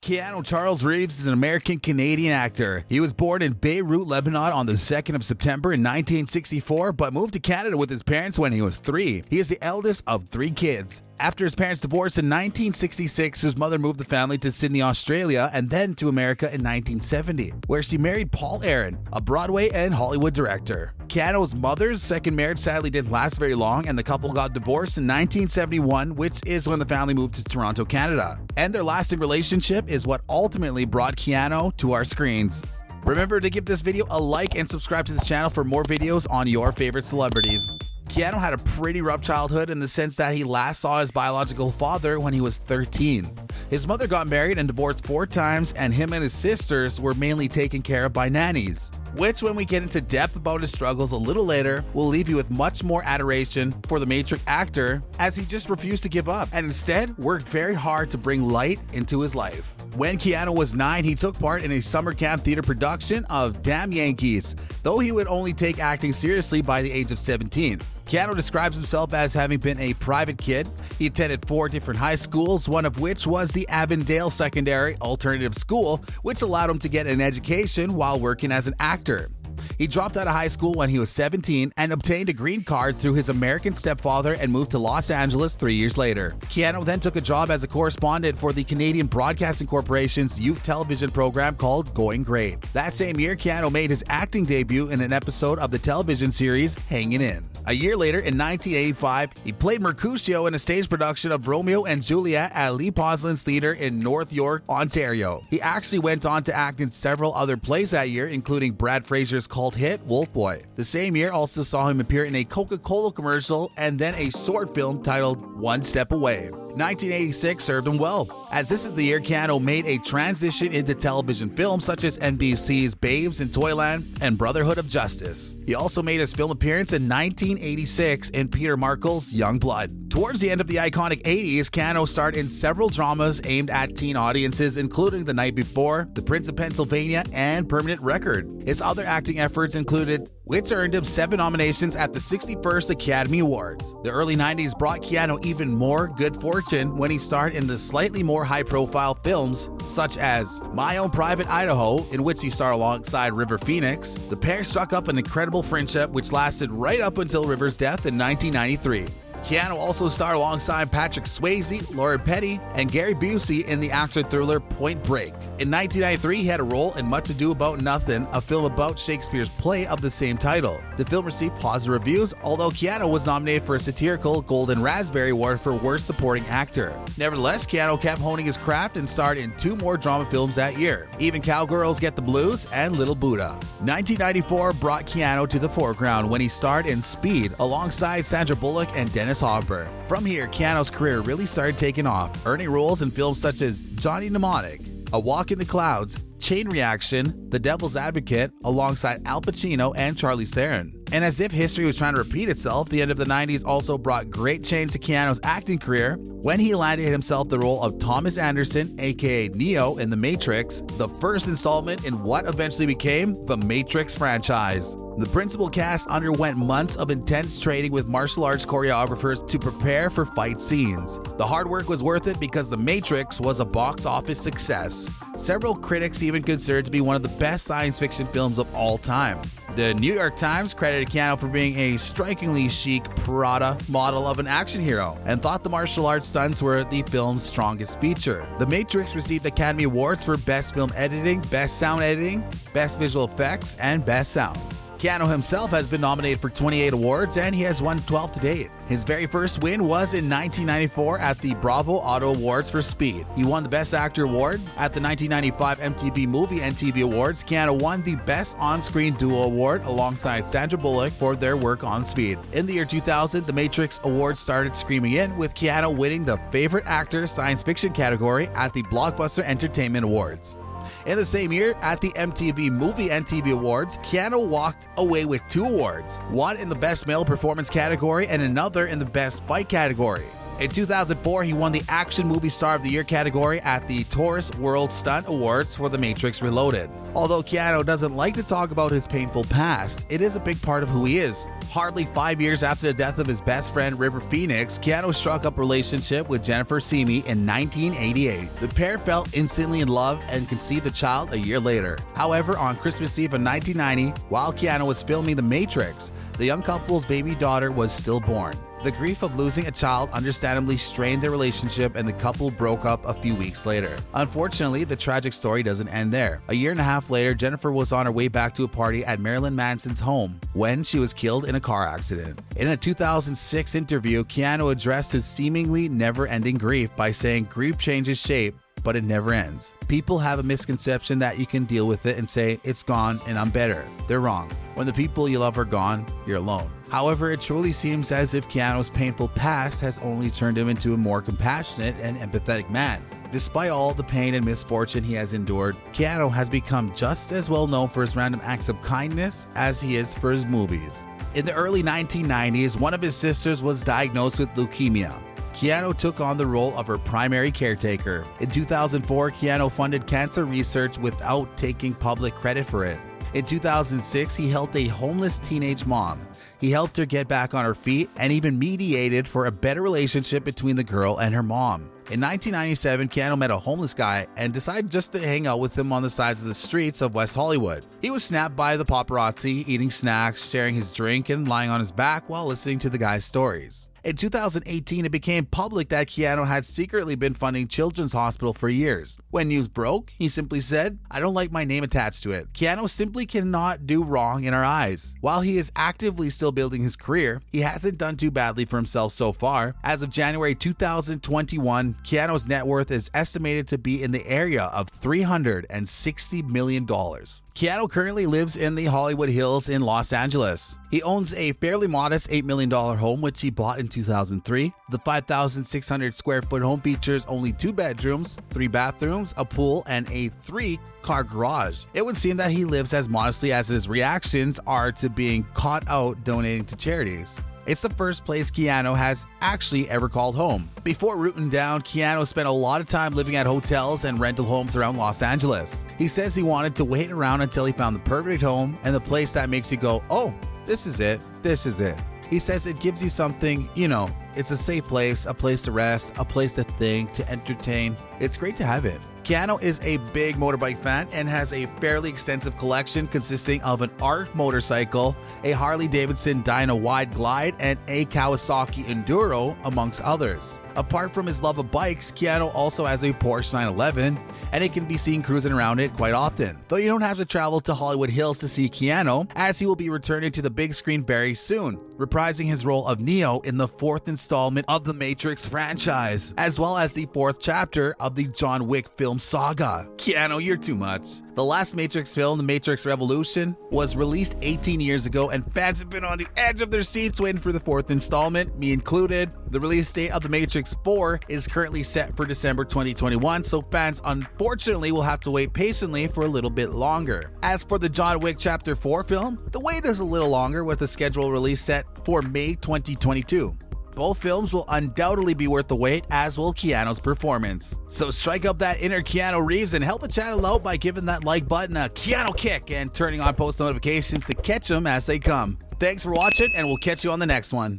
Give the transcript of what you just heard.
Keanu Charles Reeves is an American-Canadian actor. He was born in Beirut, Lebanon on the 2nd of September in 1964, but moved to Canada with his parents when he was 3. He is the eldest of 3 kids. After his parents divorced in 1966, his mother moved the family to Sydney, Australia, and then to America in 1970, where she married Paul Aaron, a Broadway and Hollywood director. Keanu's mother's second marriage sadly didn't last very long, and the couple got divorced in 1971, which is when the family moved to Toronto, Canada. And their lasting relationship is what ultimately brought Keanu to our screens. Remember to give this video a like and subscribe to this channel for more videos on your favorite celebrities. Keanu had a pretty rough childhood in the sense that he last saw his biological father when he was 13. His mother got married and divorced 4 times, and him and his sisters were mainly taken care of by nannies. Which, when we get into depth about his struggles a little later, will leave you with much more adoration for the Matrix actor, as he just refused to give up and instead worked very hard to bring light into his life. When Keanu was 9, he took part in a summer camp theater production of Damn Yankees, though he would only take acting seriously by the age of 17. Keanu describes himself as having been a private kid. He attended 4 different high schools, one of which was the Avondale Secondary Alternative School, which allowed him to get an education while working as an actor. He dropped out of high school when he was 17 and obtained a green card through his American stepfather and moved to Los Angeles 3 years later. Keanu then took a job as a correspondent for the Canadian Broadcasting Corporation's youth television program called Going Great. That same year, Keanu made his acting debut in an episode of the television series Hangin' In. A year later, in 1985, he played Mercutio in a stage production of Romeo and Juliet at Lee Poslin's Theatre in North York, Ontario. He actually went on to act in several other plays that year, including Brad Fraser's cult hit Wolf Boy. The same year also saw him appear in a Coca-Cola commercial and then a short film titled One Step Away. 1986 served him well, as this is the year Keanu made a transition into television films such as NBC's Babes in Toyland and Brotherhood of Justice. He also made his film appearance in 1986 in Peter Markle's Young Blood. Towards the end of the iconic 80s, Keanu starred in several dramas aimed at teen audiences, including The Night Before, The Prince of Pennsylvania, and Permanent Record. His other acting efforts included which earned him 7 nominations at the 61st Academy Awards. The early 90s brought Keanu even more good fortune when he starred in the slightly more high-profile films such as My Own Private Idaho, in which he starred alongside River Phoenix. The pair struck up an incredible friendship which lasted right up until River's death in 1993. Keanu also starred alongside Patrick Swayze, Laura Petty, and Gary Busey in the action thriller Point Break. In 1993, he had a role in Much Ado About Nothing, a film about Shakespeare's play of the same title. The film received positive reviews, although Keanu was nominated for a satirical Golden Raspberry Award for Worst Supporting Actor. Nevertheless, Keanu kept honing his craft and starred in 2 more drama films that year, Even Cowgirls Get the Blues and Little Buddha. 1994 brought Keanu to the foreground when he starred in Speed alongside Sandra Bullock and Dennis Hopper. From here, Keanu's career really started taking off, earning roles in films such as Johnny Mnemonic, A Walk in the Clouds, Chain Reaction, The Devil's Advocate, alongside Al Pacino and Charlize Theron. And as if history was trying to repeat itself, the end of the 90s also brought great change to Keanu's acting career when he landed himself the role of Thomas Anderson, aka Neo, in The Matrix, the first installment in what eventually became the Matrix franchise. The principal cast underwent months of intense training with martial arts choreographers to prepare for fight scenes. The hard work was worth it because The Matrix was a box office success. Several critics even considered it to be one of the best science fiction films of all time. The New York Times credited Keanu for being a strikingly chic Prada model of an action hero and thought the martial arts stunts were the film's strongest feature. The Matrix received Academy Awards for Best Film Editing, Best Sound Editing, Best Visual Effects, and Best Sound. Keanu himself has been nominated for 28 awards and he has won 12 to date. His very first win was in 1994 at the Bravo Auto Awards for Speed. He won the Best Actor award. At the 1995 MTV Movie and TV Awards, Keanu won the Best On-Screen Duo award alongside Sandra Bullock for their work on Speed. In the year 2000, the Matrix Awards started streaming in, with Keanu winning the Favorite Actor Science Fiction category at the Blockbuster Entertainment Awards. In the same year, at the MTV Movie and TV Awards, Keanu walked away with 2 awards, one in the Best Male Performance category and another in the Best Fight category. In 2004, he won the Action Movie Star of the Year category at the Taurus World Stunt Awards for The Matrix Reloaded. Although Keanu doesn't like to talk about his painful past, it is a big part of who he is. Hardly 5 years after the death of his best friend River Phoenix, Keanu struck up a relationship with Jennifer Simi in 1988. The pair fell instantly in love and conceived a child a year later. However, on Christmas Eve of 1990, while Keanu was filming The Matrix, the young couple's baby daughter was stillborn. The grief of losing a child understandably strained their relationship, and the couple broke up a few weeks later. Unfortunately, the tragic story doesn't end there. A year and a half later, Jennifer was on her way back to a party at Marilyn Manson's home when she was killed in a car accident. In a 2006 interview, Keanu addressed his seemingly never-ending grief by saying, "Grief changes shape, but it never ends. People have a misconception that you can deal with it and say, it's gone and I'm better. They're wrong. When the people you love are gone, you're alone." However, it truly seems as if Keanu's painful past has only turned him into a more compassionate and empathetic man. Despite all the pain and misfortune he has endured, Keanu has become just as well known for his random acts of kindness as he is for his movies. In the early 1990s, one of his sisters was diagnosed with leukemia. Keanu took on the role of her primary caretaker. In 2004, Keanu funded cancer research without taking public credit for it. In 2006, he helped a homeless teenage mom. He helped her get back on her feet and even mediated for a better relationship between the girl and her mom. In 1997, Keanu met a homeless guy and decided just to hang out with him on the sides of the streets of West Hollywood. He was snapped by the paparazzi, eating snacks, sharing his drink, and lying on his back while listening to the guy's stories. In 2018, it became public that Keanu had secretly been funding Children's Hospital for years. When news broke, he simply said, "I don't like my name attached to it." Keanu simply cannot do wrong in our eyes. While he is actively still building his career, he hasn't done too badly for himself so far. As of January 2021, Keanu's net worth is estimated to be in the area of $360 million. Keanu currently lives in the Hollywood Hills in Los Angeles. He owns a fairly modest $8 million home, which he bought in 2003. The 5,600 square foot home features only 2 bedrooms, 3 bathrooms, a pool, and a 3-car garage. It would seem that he lives as modestly as his reactions are to being caught out donating to charities. It's the first place Keanu has actually ever called home. Before rooting down, Keanu spent a lot of time living at hotels and rental homes around Los Angeles. He says he wanted to wait around until he found the perfect home and the place that makes you go, "Oh, this is it, this is it." He says it gives you something, it's a safe place, a place to rest, a place to think, to entertain. It's great to have it. Keanu is a big motorbike fan and has a fairly extensive collection consisting of an ARC motorcycle, a Harley-Davidson Dyna Wide Glide, and a Kawasaki Enduro, amongst others. Apart from his love of bikes, Keanu also has a Porsche 911, and he can be seen cruising around it quite often. Though you don't have to travel to Hollywood Hills to see Keanu, as he will be returning to the big screen very soon, reprising his role of Neo in the 4th installment of the Matrix franchise, as well as the 4th chapter of the John Wick film saga. Keanu, you're too much. The last Matrix film, The Matrix Revolution, was released 18 years ago, and fans have been on the edge of their seats waiting for the 4th installment, me included. The release date of The Matrix 4 is currently set for December 2021, so fans unfortunately will have to wait patiently for a little bit longer. As for the John Wick Chapter 4 film, the wait is a little longer, with the scheduled release set for May 2022. Both films will undoubtedly be worth the wait, as will Keanu's performance. So strike up that inner Keanu Reeves and help the channel out by giving that like button a Keanu kick and turning on post notifications to catch them as they come. Thanks for watching, and we'll catch you on the next one.